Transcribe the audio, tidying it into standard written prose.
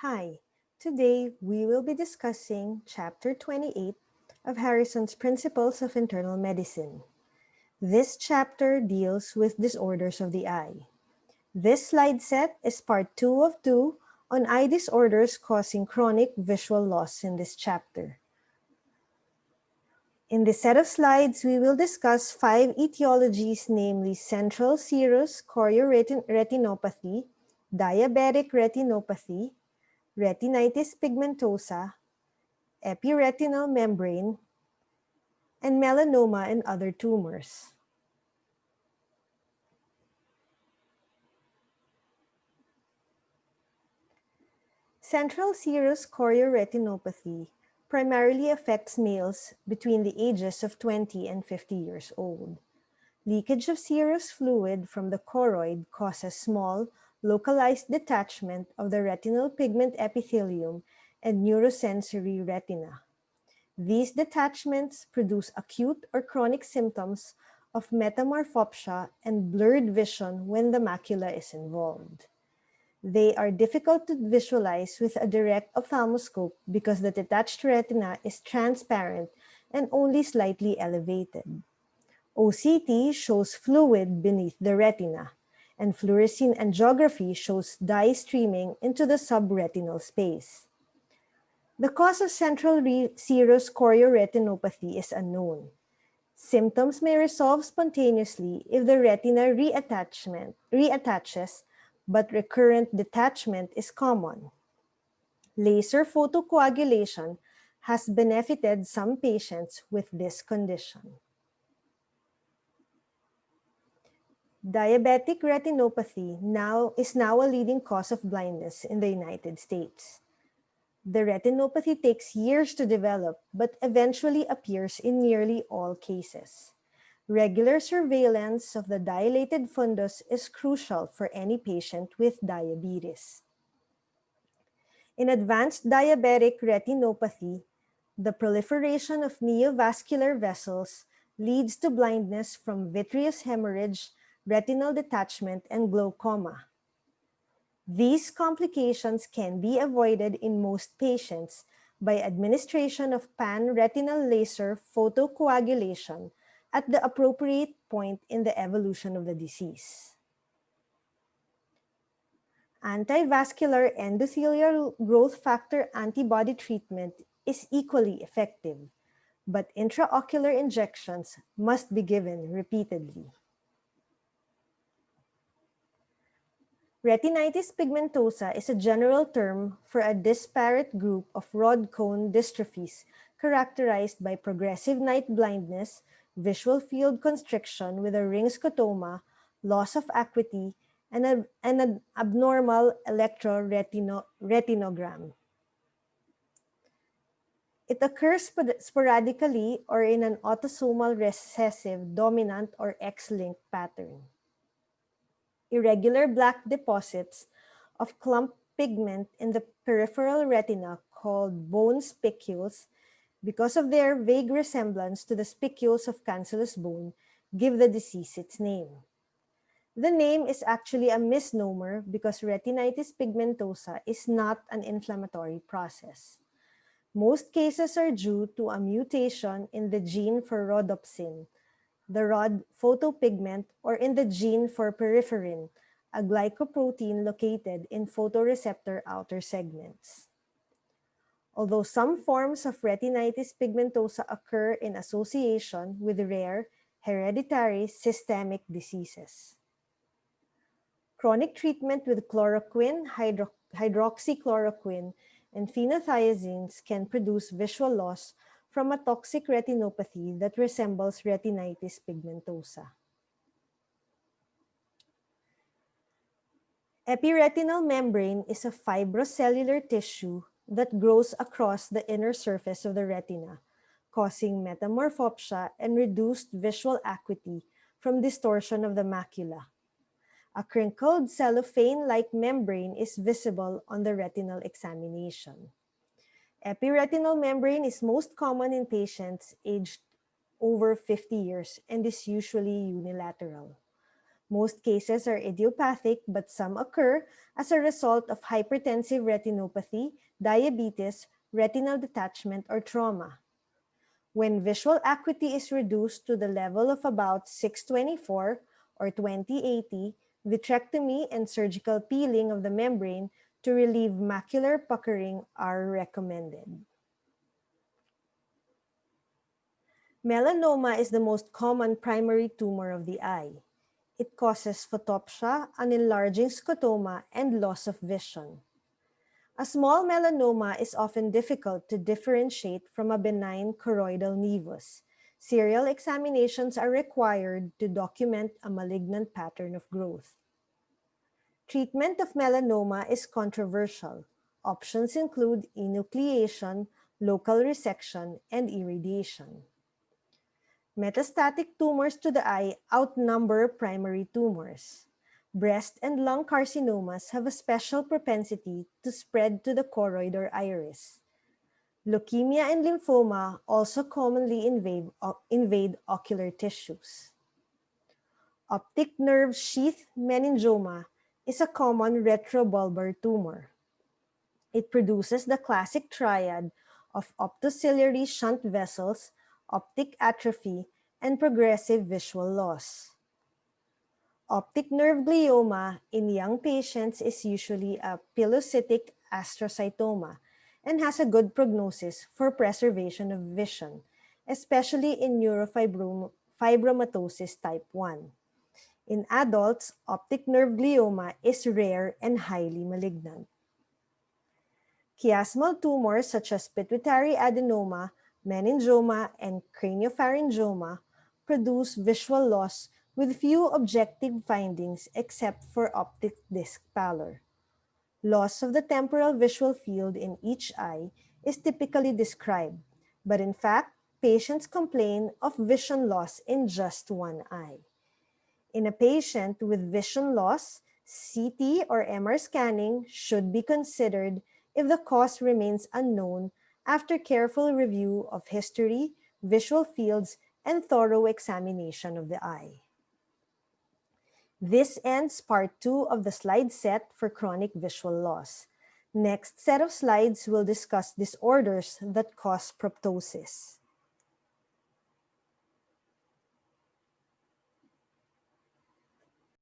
Hi, today we will be discussing Chapter 28 of Harrison's Principles of Internal Medicine. This chapter deals with disorders of the eye. This slide set is part 2 of 2 on eye disorders causing chronic visual loss in this chapter. In this set of slides, we will discuss 5 etiologies, namely central serous chorioretinopathy, diabetic retinopathy, retinitis pigmentosa, epiretinal membrane, and melanoma and other tumors. Central serous chorioretinopathy primarily affects males between the ages of 20 and 50 years old. Leakage of serous fluid from the choroid causes small, localized detachment of the retinal pigment epithelium and neurosensory retina. These detachments produce acute or chronic symptoms of metamorphopsia and blurred vision when the macula is involved. They are difficult to visualize with a direct ophthalmoscope because the detached retina is transparent and only slightly elevated. OCT shows fluid beneath the retina, and fluorescein angiography shows dye streaming into the subretinal space. The cause of central serous chorioretinopathy is unknown. Symptoms may resolve spontaneously if the retina reattaches, but recurrent detachment is common. Laser photocoagulation has benefited some patients with this condition. Diabetic retinopathy is now a leading cause of blindness in the United States. The retinopathy takes years to develop, but eventually appears in nearly all cases. Regular surveillance of the dilated fundus is crucial for any patient with diabetes. In advanced diabetic retinopathy, the proliferation of neovascular vessels leads to blindness from vitreous hemorrhage, retinal detachment, and glaucoma. These complications can be avoided in most patients by administration of pan-retinal laser photocoagulation at the appropriate point in the evolution of the disease. Antivascular endothelial growth factor antibody treatment is equally effective, but intraocular injections must be given repeatedly. Retinitis pigmentosa is a general term for a disparate group of rod cone dystrophies characterized by progressive night blindness, visual field constriction with a ring scotoma, loss of acuity, and an abnormal electroretinogram. It occurs sporadically or in an autosomal recessive dominant or X-linked pattern. Irregular black deposits of clump pigment in the peripheral retina called bone spicules, because of their vague resemblance to the spicules of cancellous bone, give the disease its name. The name is actually a misnomer because retinitis pigmentosa is not an inflammatory process. Most cases are due to a mutation in the gene for rhodopsin, the rod photopigment, or in the gene for peripherin, a glycoprotein located in photoreceptor outer segments. Although some forms of retinitis pigmentosa occur in association with rare, hereditary systemic diseases. Chronic treatment with chloroquine, hydroxychloroquine, and phenothiazines can produce visual loss from a toxic retinopathy that resembles retinitis pigmentosa. Epiretinal membrane is a fibrocellular tissue that grows across the inner surface of the retina, causing metamorphopsia and reduced visual acuity from distortion of the macula. A crinkled cellophane-like membrane is visible on the retinal examination. Epiretinal membrane is most common in patients aged over 50 years and is usually unilateral. Most cases are idiopathic, but some occur as a result of hypertensive retinopathy, diabetes, retinal detachment, or trauma. When visual acuity is reduced to the level of about 624 or 2080, vitrectomy and surgical peeling of the membrane to relieve macular puckering are recommended. Melanoma is the most common primary tumor of the eye. It causes photopsia, an enlarging scotoma, and loss of vision. A small melanoma is often difficult to differentiate from a benign choroidal nevus. Serial examinations are required to document a malignant pattern of growth. Treatment of melanoma is controversial. Options include enucleation, local resection, and irradiation. Metastatic tumors to the eye outnumber primary tumors. Breast and lung carcinomas have a special propensity to spread to the choroid or iris. Leukemia and lymphoma also commonly invade ocular tissues. Optic nerve sheath meningioma is a common retrobulbar tumor. It produces the classic triad of optociliary shunt vessels, optic atrophy, and progressive visual loss. Optic nerve glioma in young patients is usually a pilocytic astrocytoma and has a good prognosis for preservation of vision, especially in neurofibromatosis type 1. In adults, optic nerve glioma is rare and highly malignant. Chiasmal tumors such as pituitary adenoma, meningioma, and craniopharyngioma produce visual loss with few objective findings except for optic disc pallor. Loss of the temporal visual field in each eye is typically described, but in fact, patients complain of vision loss in just one eye. In a patient with vision loss, CT or MR scanning should be considered if the cause remains unknown after careful review of history, visual fields, and thorough examination of the eye. This ends part 2 of the slide set for chronic visual loss. Next set of slides will discuss disorders that cause proptosis.